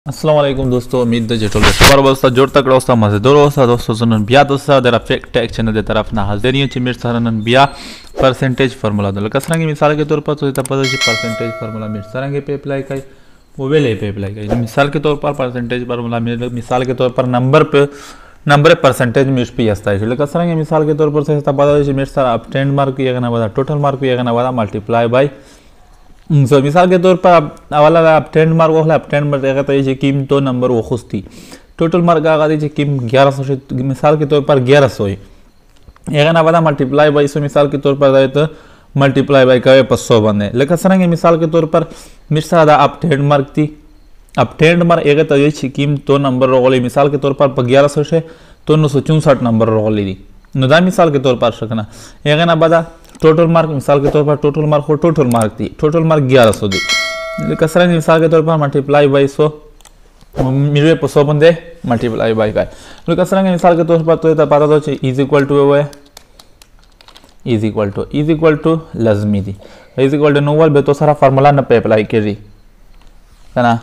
अस्सलाम वालेकुम दोस्तों, उम्मीद है जेटोल सुपर वस्ता जोर तक रोस्ता मजेदोर वस्ता दोस्तों सुनन बिया दोस्ता दरा फेक टेक चैनल दे तरफ ना हाजिरियत ची मिर्च सरनन बिया परसेंटेज फार्मूला दल कसरंगे मिसाल के तौर पर तो पता है परसेंटेज फार्मूला मिर्च सरंगे पे अप्लाई काई वो वेले पे अप्लाई काई मिसाल के तौर पर परसेंटेज फार्मूला मिसाल के तौर पर नंबर परसेंटेज मिर्च पे आता है कसरंगे मिसाल के तौर पर से पता है मिर्च सर अपटेंड मार्क ये ना बता टोटल मार्क ये ना बता मल्टीप्लाई बाय सो मिसाल के तौर पर अवाला अपटेंड मार्क वो अपटेंड मार्क देखा तो किम तो नंबर वो खुश थी टोटल मार्क आगा दीजिए किम 1100 से मिसाल के तौर पर 1100 है ना बता मल्टीप्लाई बाई सो मिसाल के तौर पर जाए तो मल्टीप्लाई बाई का 500 बने लेकिन सरेंगे मिसाल के तौर पर मिर्चा अपटेंड मार्क थी अपटेंड मार्क एक तो ये किम तो नंबर रोगली मिसाल के तौर पर 1100 से तो 964 नंबर रोगली दी नुदा मिसाल के तौर पर सकना एक ना बता टोटल मार्क मिसाल के तौर पर टोटल मार्क थी टोटल मार्क 1100 दी कसरंगे मिसाल के तौर पर मल्टीप्लाई बाई 100 मिलवे 100 बंदे मल्टीप्लाई बाई का कसरंगे मिसाल के तौर पर तो पता तो इज इक्वल टू वो है इज इक्वल टू लजमी थी इज इक्वल टू नोवल बे तो सारा फार्मूला न पे अप्लाई करी है ना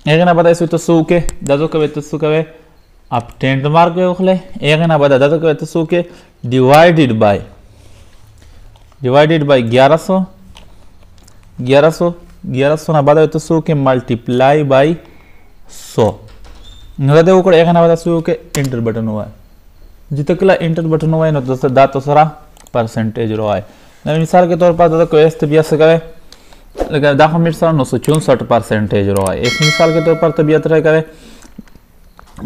एक ना बता इस तो सु के दादो के तो सु के अपटेंड मार्क के ओखले एक ना बता दादो के तो सु के डिवाइडेड बाय 1100 ना बता तो सु के मल्टीप्लाई बाय 100 नगदे ऊपर एक ना बता सु के एंटर बटन हुआ है जितकला एंटर बटन हुआ है ना दोस्तों दातो सारा परसेंटेज रो है ना मिसाल के तौर पर दादा को एस तबियत से करे लेकिन दाखा मिर्च सारा 964% रो है एक मिसाल के तौर पर तबियत रह करे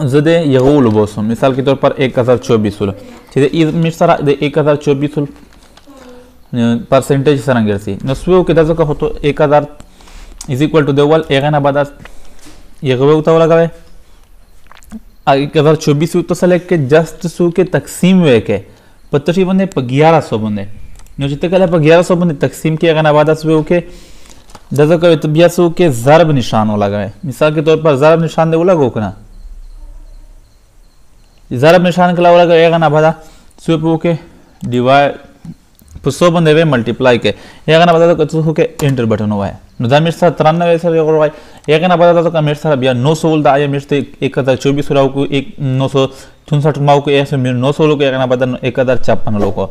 जदे यगुल बोसो मिसाल के तौर पर 1024 सीधे इस मिर्च सारा 1024 परसेंटेज सरंगे सी नस्वे के दाजो का हो तो 1000 इज इक्वल टू देवल एक ना बता ये गवे उता वाला गवे 1024 तो सेलेक्ट के जस्ट सु के तकसीम वे के पत्तरी बंदे 1100 बंदे नो जितने कले 1100 बंदे तकसीम के अगर आबाद सु के दाजो का तो बिया सु के ज़रब निशान वाला गवे मिसाल के तौर पर ज़रब निशान दे वाला गोकना ज़रब निशान के वाला गवे एक ना बता सु पे के डिवाइड 100 बंदे वे मल्टीप्लाई के एक ना बता तो के एंटर बटन हुआ है नदा मिर्च 93 से होगा एक ना बता तो मिर्च सारा बिया 900 बोलता आया मिर्च 1024 राव को 964 माव को ऐसे 900 लोग एक ना बता 1056 लोग को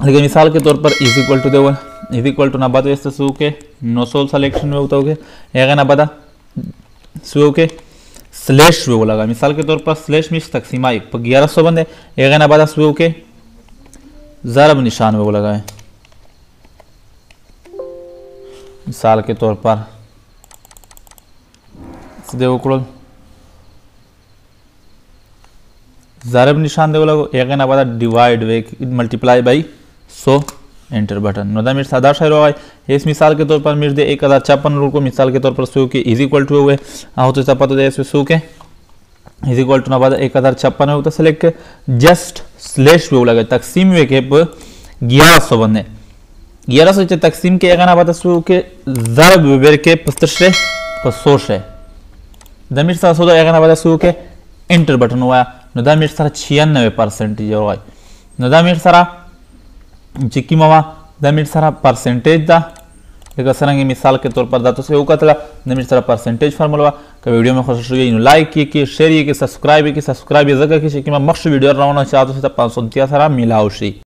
लेकिन मिसाल के तौर पर इज इक्वल टू देवल इज इक्वल टू ना बता ऐसे सु के 900 सिलेक्शन में होता होगे एक ना बता सु के स्लैश वो लगा मिसाल के तौर पर स्लैश मिर्च तकसीम आई 1100 बंदे एक ना बता सु के ज़रब निशान में वो लगा है मिसाल के तौर पर सीधे वो ज़रब निशान दे लगो एक ना बता डिवाइड वे मल्टीप्लाई बाई 100 एंटर बटन नोदा मिर्च सादा शेर होगा इस मिसाल के तौर पर मिर्च दे 1056 को मिसाल के तौर पर सु के इज इक्वल टू हुए आओ तो पता दे सु के इज इक्वल टू ना बता 1056 होता सेलेक्ट के जस्ट स्लैश वे लगा तकसीम वे के 1100 बने 1100 से तकसीम के एक ना बता सु के ज़रब वे के 500 से दमिर सा सो एक ना बता सु के एंटर बटन हुआ नदा मिर्च सारा 96% हो गई नदा मिर्च सारा चिक्की मामा दमिर सारा परसेंटेज दा लेकिन सरंगे मिसाल के तौर पर दातों से उकतला दमिर सारा परसेंटेज फार्मूला का वीडियो में खुश हुई लाइक किए शेयर किए सब्सक्राइब की जगह की कि मैं मक्ष वीडियो रवाना चाहता हूं 500 सारा मिलाओ शी।